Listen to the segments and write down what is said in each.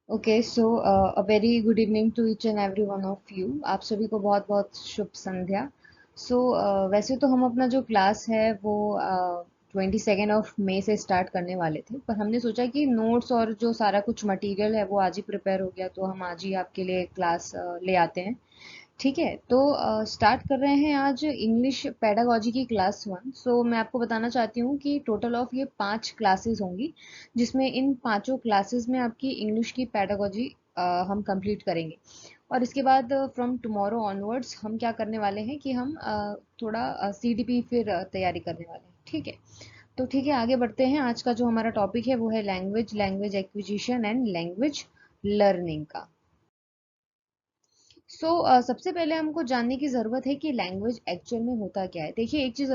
Okay so a very good evening to each and every one of you. आप सभी को बहुत बहुत शुभ संध्या। वैसे तो हम अपना जो क्लास है वो 22 ऑफ मई से स्टार्ट करने वाले थे, पर हमने सोचा कि नोट्स और जो सारा कुछ मटेरियल है वो आज ही प्रिपेयर हो गया, तो हम आज ही आपके लिए क्लास ले आते हैं। ठीक है, तो स्टार्ट कर रहे हैं आज इंग्लिश पेडागोजी की क्लास 1। मैं आपको बताना चाहती हूँ कि टोटल ऑफ ये 5 क्लासेस होंगी, जिसमें इन पांचों क्लासेस में आपकी इंग्लिश की पेडागोजी हम कंप्लीट करेंगे। और इसके बाद फ्रॉम टुमारो ऑनवर्ड्स हम क्या करने वाले हैं कि हम थोड़ा सीडीपी फिर तैयारी करने वाले हैं। ठीक है, तो ठीक है, आगे बढ़ते हैं। आज का जो हमारा टॉपिक है वो है language, language acquisition and language learning का। सबसे पहले हमको जानने की ज़रूरत है कि लैंग्वेज एक्चुअल में होता क्या है। देखिए, एक चीज़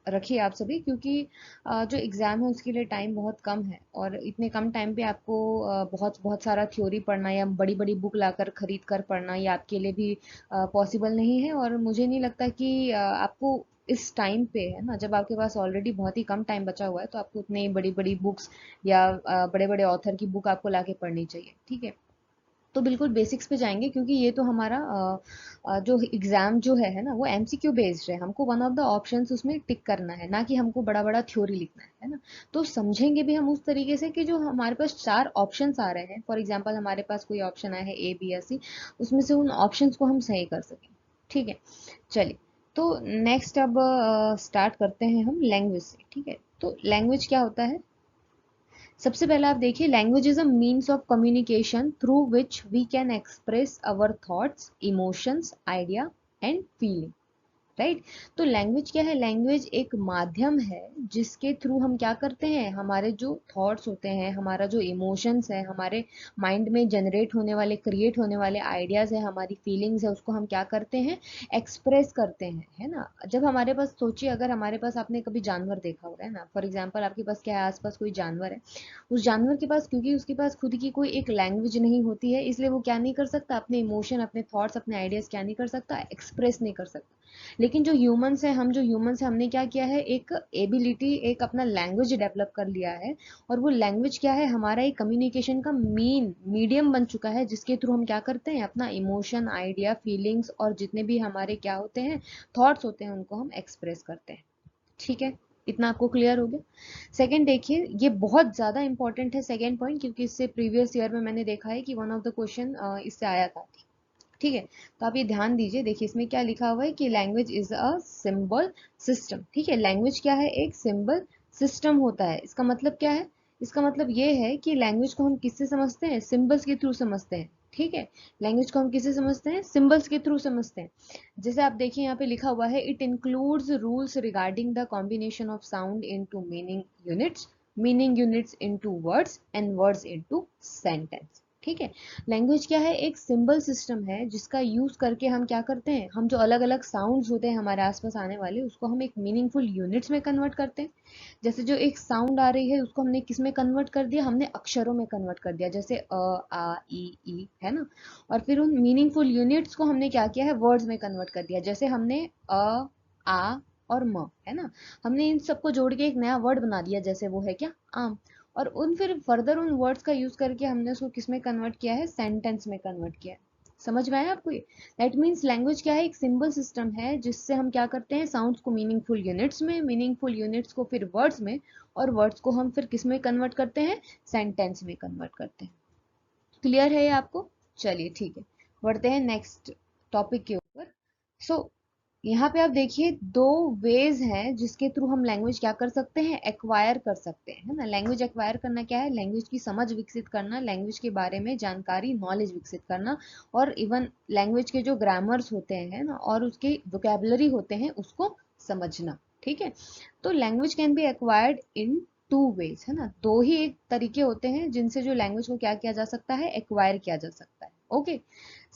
रखिए आप सभी, क्योंकि जो एग्ज़ाम है उसके लिए टाइम बहुत कम है, और इतने कम टाइम पे आपको बहुत बहुत सारा थ्योरी पढ़ना या बड़ी बड़ी बुक लाकर खरीद कर पढ़ना, ये आपके लिए भी पॉसिबल नहीं है। और मुझे नहीं लगता कि आपको इस टाइम पे, है ना, जब आपके पास ऑलरेडी बहुत ही कम टाइम बचा हुआ है, तो आपको उतनी बड़ी बड़ी बुक्स या बड़े बड़े ऑथर की बुक आपको लाके पढ़नी चाहिए। ठीक है, तो बिल्कुल बेसिक्स पे जाएंगे, क्योंकि ये तो हमारा जो एग्जाम जो है ना, वो एमसीक्यू बेस्ड है। हमको वन ऑफ द ऑप्शंस उसमें टिक करना है, ना कि हमको बड़ा बड़ा थ्योरी लिखना है ना। तो समझेंगे भी हम उस तरीके से कि जो हमारे पास 4 ऑप्शंस आ रहे हैं, फॉर एग्जांपल हमारे पास कोई ऑप्शन आया है ए बी या सी, उसमें से उन ऑप्शंस को हम सही कर सकें। ठीक है, चलिए। तो नेक्स्ट अब स्टार्ट करते हैं हम लैंग्वेज से। ठीक है, तो लैंग्वेज क्या होता है? सबसे पहले आप देखिए, language is a means of communication through which we can express our thoughts, emotions, idea and feeling. Right? तो लैंग्वेज क्या है? लैंग्वेज एक माध्यम है जिसके थ्रू हम क्या करते हैं, हमारे जो थॉट्स होते हैं, हमारा जो इमोशंस है, हमारे माइंड में जनरेट होने वाले, क्रिएट होने वाले आइडियाज है, हमारी फीलिंग्स है, उसको हम क्या करते हैं, एक्सप्रेस करते हैं। है ना? जब हमारे पास, सोचिए, अगर हमारे पास, आपने कभी जानवर देखा होगा, है ना, फॉर एग्जाम्पल आपके पास क्या है, आसपास कोई जानवर है। उस जानवर के पास, क्योंकि उसके पास खुद की कोई एक लैंग्वेज नहीं होती है, इसलिए वो क्या नहीं कर सकता, अपने इमोशन, अपने थॉट्स, अपने आइडियाज क्या नहीं कर सकता, एक्सप्रेस नहीं कर सकता। लेकिन जो ह्यूमंस है, हम जो ह्यूमंस है, हमने क्या किया है, एक एबिलिटी, एक अपना लैंग्वेज डेवलप कर लिया है। और वो लैंग्वेज क्या है, हमारा एक कम्युनिकेशन का मेन मीडियम बन चुका है, जिसके थ्रू हम क्या करते हैं, अपना इमोशन, आइडिया, फीलिंग्स और जितने भी हमारे क्या होते हैं, थॉट्स होते हैं, उनको हम एक्सप्रेस करते हैं। ठीक है, इतना आपको क्लियर हो गया? सेकंड देखिए, ये बहुत ज्यादा इंपॉर्टेंट है सेकंड पॉइंट, क्योंकि इससे प्रीवियस ईयर में मैंने देखा है कि वन ऑफ द क्वेश्चन इससे आया था। ठीक है, तो आप ये ध्यान दीजिए। देखिए, इसमें क्या लिखा हुआ है कि language is a symbol system. ठीक है, लैंग्वेज क्या है, एक सिंबल सिस्टम होता है। इसका मतलब क्या है? इसका मतलब ये है कि लैंग्वेज को हम किससे समझते हैं, सिंबल्स के थ्रू समझते हैं। ठीक है, लैंग्वेज को हम किससे समझते हैं, सिंबल्स के थ्रू समझते हैं। जैसे आप देखिए, यहाँ पे लिखा हुआ है, it includes rules regarding the combination of sound into meaning units into words and words into sentence. ठीक है, लैंग्वेज क्या है, एक सिंबल सिस्टम है, जिसका यूज करके हम क्या करते हैं, हम जो अलग अलग साउंड्स होते हैं हमारे आसपास आने वाले, उसको हम एक मीनिंगफुल यूनिट्स में कन्वर्ट करते हैं। जैसे जो एक साउंड आ रही है, उसको हमने किस में कन्वर्ट कर दिया, हमने अक्षरों में कन्वर्ट कर दिया, जैसे अ, आ, ई, है ना। और फिर उन मीनिंगफुल यूनिट्स को हमने क्या किया है, वर्ड्स में कन्वर्ट कर दिया, जैसे हमने आ और म, है ना, हमने इन सबको जोड़ के एक नया वर्ड बना दिया, जैसे वो है क्या, आम। और उन फिर फर्दर उन वर्ड्स का यूज करके हमने उसको किस में कन्वर्ट किया है, सेंटेंस में कन्वर्ट किया है। समझ में आया आपको ये? दैट मीन्स लैंग्वेज क्या है, एक सिंबल सिस्टम है, जिससे हम क्या करते हैं, साउंड्स को मीनिंगफुल यूनिट्स में, मीनिंगफुल यूनिट्स को फिर वर्ड्स में, और वर्ड्स को हम फिर किस में कन्वर्ट करते हैं, सेंटेंस में कन्वर्ट करते हैं। क्लियर है ये आपको? चलिए ठीक है, बढ़ते हैं नेक्स्ट टॉपिक के ऊपर। सो यहाँ पे आप देखिए, दो वेज हैं जिसके थ्रू हम लैंग्वेज क्या कर सकते हैं, एक्वायर कर सकते हैं। है ना, लैंग्वेज एक्वायर करना क्या है, लैंग्वेज की समझ विकसित करना, लैंग्वेज के बारे में जानकारी, नॉलेज विकसित करना, और इवन लैंग्वेज के जो ग्रामर्स होते हैं ना, और उसके वोकेबलरी होते हैं, उसको समझना। ठीक है, तो language can be acquired in 2 ways. है ना, दो ही एक तरीके होते हैं जिनसे जो लैंग्वेज को क्या किया जा सकता है, एक्वायर किया जा सकता है। ओके,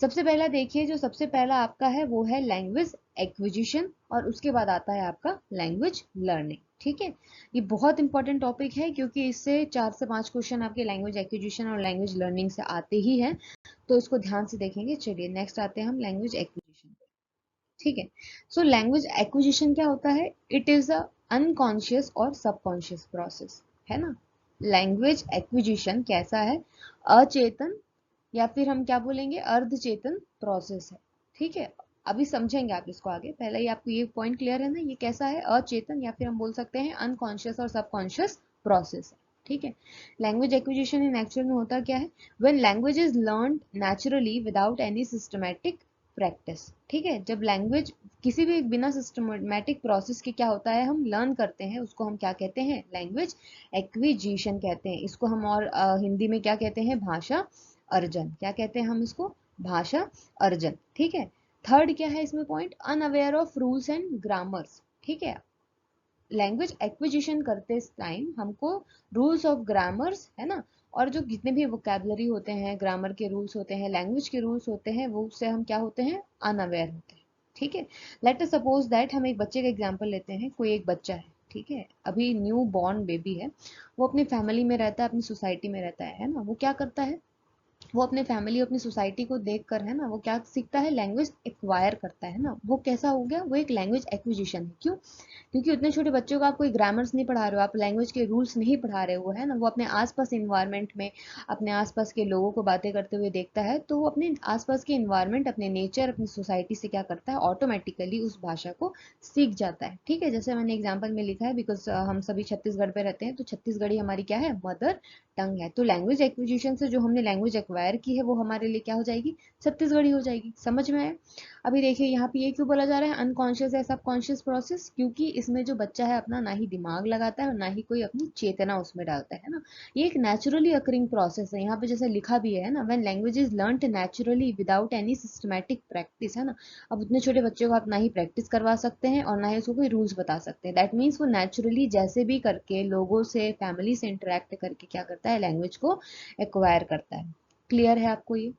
सबसे पहला देखिए, जो सबसे पहला आपका है वो है लैंग्वेज एक्विजिशन, और उसके बाद आता है आपका लैंग्वेज लर्निंग। ठीक है, ये बहुत इंपॉर्टेंट टॉपिक है, क्योंकि इससे 4 से 5 क्वेश्चन आपके लैंग्वेज एक्विजिशन और लैंग्वेज लर्निंग से आते ही हैं, तो इसको ध्यान से देखेंगे। चलिए नेक्स्ट आते हैं हम लैंग्वेज एक्विजिशन। ठीक है, सो लैंग्वेज एक्विजिशन क्या होता है, इट इज अ अनकॉन्शियस और सबकॉन्शियस प्रोसेस। है ना, लैंग्वेज एक्विजिशन कैसा है, अचेतन या फिर हम क्या बोलेंगे अर्धचेतन प्रोसेस है। ठीक है, अभी समझेंगे आप इसको आगे, पहले ही आपको ये पॉइंट क्लियर है ना, ये कैसा है, अचेतन या फिर हम बोल सकते हैं अनकॉन्शियस और सबकॉन्शियस प्रोसेस है। ठीक है, लैंग्वेज एक्विजिशन इन एक्चुअल में होता क्या है, when language is learned naturally without any systematic practice. ठीक है, जब लैंग्वेज किसी भी बिना सिस्टमैटिक प्रोसेस के क्या होता है हम लर्न करते हैं, उसको हम क्या कहते हैं, लैंग्वेज एक्विजिशन कहते हैं। इसको हम और हिंदी में क्या कहते हैं, भाषा अर्जन। क्या कहते हैं हम इसको, भाषा अर्जन। ठीक है, थर्ड क्या है इसमें point, unaware of rules and grammars. ठीक है, लैंग्वेज एक्विजिशन करते टाइम हमको रूल्स ऑफ ग्रामर्स है ना, और जो जितने भी वोकेबलरी होते हैं, ग्रामर के रूल्स होते हैं, लैंग्वेज के रूल्स होते हैं, वो उससे हम क्या होते हैं, अनअवेयर होते हैं। ठीक है, लेट अस सपोज दैट हम एक बच्चे का एग्जांपल लेते हैं, कोई एक बच्चा है, ठीक है, अभी न्यू बॉर्न बेबी है, वो अपनी फैमिली में रहता है, अपनी सोसाइटी में रहता है ना, वो क्या करता है, वो अपने फैमिली अपनी सोसाइटी को देख कर है ना, वो क्या सीखता है, लैंग्वेज एक्वायर करता है ना, वो कैसा हो गया, वो एक लैंग्वेज एक्विजिशन है। क्यों, क्योंकि उतने छोटे बच्चों को आप कोई ग्रामर्स नहीं पढ़ा रहे हो, आप लैंग्वेज के रूल्स नहीं पढ़ा रहे हो, है ना, वो अपने आसपास इन्वायरमेंट में अपने आसपास के लोगों को बातें करते हुए देखता है, तो वो अपने आसपास के इन्वायरमेंट, अपने नेचर, अपनी सोसाइटी से क्या करता है, ऑटोमेटिकली उस भाषा को सीख जाता है। ठीक है, जैसे मैंने एग्जाम्पल में लिखा है, बिकॉज हम सभी छत्तीसगढ़ पे रहते हैं, तो छत्तीसगढ़ी हमारी क्या है, मदर टंग है, तो लैंग्वेज एक्विजिशन से जो हमने लैंग्वेज एक्वायर की है वो हमारे लिए क्या हो जाएगी, छत्तीसगढ़ी हो जाएगी। समझ में आया। अभी देखिए यहाँ पे ये क्यों बोला जा रहा है अनकॉन्शियस या सबकॉन्शियस प्रोसेस, क्योंकि इसमें जो बच्चा है अपना ना ही दिमाग लगाता है और ना ही कोई अपनी चेतना उसमें डालता है ना, ये एक नेचुरली अकरिंग प्रोसेस है। यहाँ पे जैसे लिखा भी है ना, when language is learned naturally without any systematic practice, है ना, अब उतने छोटे बच्चे को आप ना ही प्रैक्टिस करवा सकते हैं और ना ही उसको कोई रूल्स बता सकते हैं, दैट मीन्स वो नेचुरली जैसे भी करके लोगों से, फैमिली से इंटरेक्ट करके क्या करता है, लैंग्वेज को एक्वायर करता है। क्लियर है आपको ये।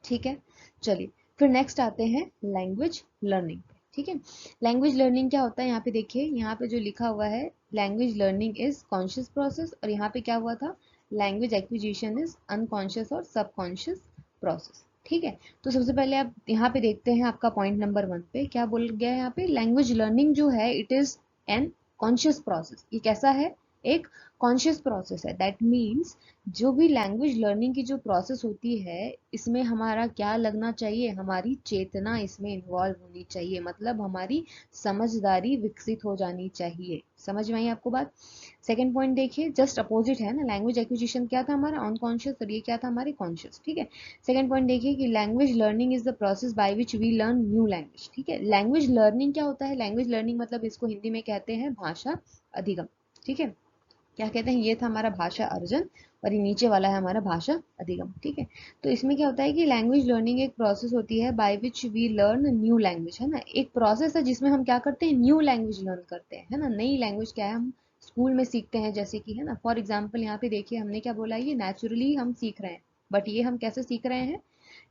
ठीक है, चलिए फिर नेक्स्ट आते हैं लैंग्वेज लर्निंग पे। ठीक है, लैंग्वेज लर्निंग क्या होता है, यहाँ पे देखिए, यहाँ पे जो लिखा हुआ है, language learning is conscious process, और यहाँ पे क्या हुआ था, लैंग्वेज एक्विजिशन इज अनकॉन्शियस और सबकॉन्शियस प्रोसेस। ठीक है, तो सबसे पहले आप यहाँ पे देखते हैं आपका पॉइंट नंबर 1 पे क्या बोल गया है, यहाँ पे लैंग्वेज लर्निंग जो है it is an conscious process. ये कैसा है, एक कॉन्शियस प्रोसेस है, दैट मीन्स जो भी लैंग्वेज लर्निंग की जो प्रोसेस होती है, इसमें हमारा क्या लगना चाहिए, हमारी चेतना इसमें इन्वॉल्व होनी चाहिए, मतलब हमारी समझदारी विकसित हो जानी चाहिए। समझ में आई आपको बात। सेकंड पॉइंट देखिए, जस्ट अपोजिट है ना, लैंग्वेज एक्विजिशन क्या था हमारा अनकॉन्शियस, और ये क्या था हमारे कॉन्शियस। ठीक है, सेकंड पॉइंट देखिए कि language learning is the process by which we learn new language. ठीक है, लैंग्वेज लर्निंग क्या होता है, लैंग्वेज लर्निंग मतलब इसको हिंदी में कहते हैं भाषा अधिगम। ठीक है, क्या कहते हैं, ये था हमारा भाषा अर्जन और ये नीचे वाला है हमारा भाषा अधिगम। ठीक है, तो इसमें क्या होता है कि लैंग्वेज लर्निंग एक प्रोसेस होती है by which we learn new language, है ना, एक प्रोसेस है जिसमें हम क्या करते हैं, न्यू लैंग्वेज लर्न करते हैं, है ना, नई लैंग्वेज क्या है, हम स्कूल में सीखते हैं, जैसे कि है ना, फॉर एग्जाम्पल यहाँ पे देखिए हमने क्या बोला, ये नेचुरली हम सीख रहे हैं, बट ये हम कैसे सीख रहे हैं,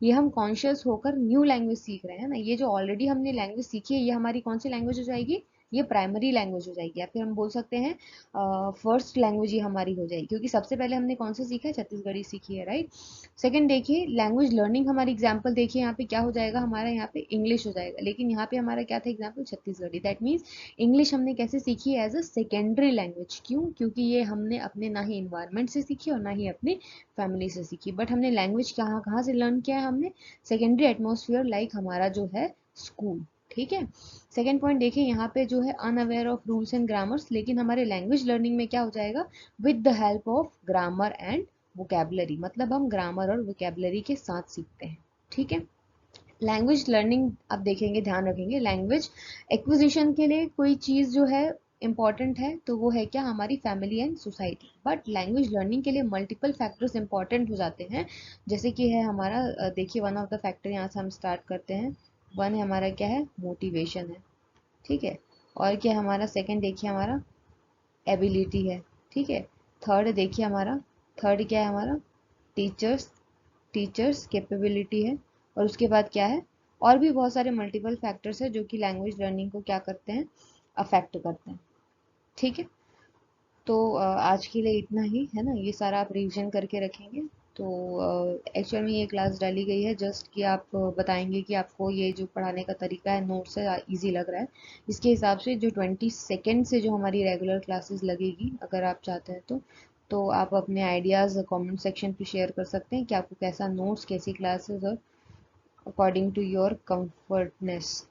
ये हम कॉन्शियस होकर न्यू लैंग्वेज सीख रहे हैं ना, ये जो ऑलरेडी हमने लैंग्वेज सीखी है ये हमारी कौन सी लैंग्वेज हो जाएगी, ये प्राइमरी लैंग्वेज हो जाएगी, या फिर हम बोल सकते हैं फर्स्ट लैंग्वेज ही हमारी हो जाएगी, क्योंकि सबसे पहले हमने कौन सा सीखा है, छत्तीसगढ़ी सीखी है, राइट। सेकंड देखिए लैंग्वेज लर्निंग, हमारी एग्जांपल देखिए यहाँ पे क्या हो जाएगा, हमारा यहाँ पे इंग्लिश हो जाएगा, लेकिन यहाँ पे हमारा क्या था example, Chhattisgarhi, that means English हमने कैसे सीखी एज अ सेकेंडरी लैंग्वेज। क्यों, क्योंकि ये हमने अपने ना ही इन्वायरमेंट से सीखी और ना ही अपनी फैमिली से सीखी, बट हमने लैंग्वेज कहाँ कहाँ से लर्न किया है, हमने सेकेंडरी एटमोसफियर लाइक हमारा जो है स्कूल। ठीक है, सेकेंड पॉइंट देखिए यहाँ पे जो है unaware of rules and grammars, लेकिन हमारे लैंग्वेज लर्निंग में क्या हो जाएगा, with the help of grammar and vocabulary, मतलब हम ग्रामर और वोकेबलरी के साथ सीखते हैं। ठीक है, लैंग्वेज लर्निंग आप देखेंगे, ध्यान रखेंगे, लैंग्वेज एक्विजिशन के लिए कोई चीज़ जो है इंपॉर्टेंट है तो वो है क्या, हमारी family and society, but language learning के लिए मल्टीपल फैक्टर्स इंपॉर्टेंट हो जाते हैं, जैसे कि है हमारा देखिए वन ऑफ द फैक्टर यहाँ से हम स्टार्ट करते हैं, वन है हमारा क्या है, मोटिवेशन है। ठीक है, और क्या हमारा सेकंड देखिए हमारा एबिलिटी है। ठीक है, थर्ड देखिए हमारा, थर्ड क्या है हमारा, टीचर्स, टीचर्स कैपेबिलिटी है, और उसके बाद क्या है, और भी बहुत सारे मल्टीपल फैक्टर्स है जो कि लैंग्वेज लर्निंग को क्या करते हैं, अफेक्ट करते हैं। ठीक है, तो आज के लिए इतना ही है ना, ये सारा आप रिवीजन करके रखेंगे। तो एक्चुअल में ये क्लास डाली गई है जस्ट कि आप बताएंगे कि आपको ये जो पढ़ाने का तरीका है नोट से इजी लग रहा है, इसके हिसाब से जो 22 से जो हमारी रेगुलर क्लासेस लगेगी अगर आप चाहते हैं तो आप अपने आइडियाज़ कमेंट सेक्शन पे शेयर कर सकते हैं कि आपको कैसा नोट्स, कैसी क्लासेस और अकॉर्डिंग टू योर कंफर्टनेस।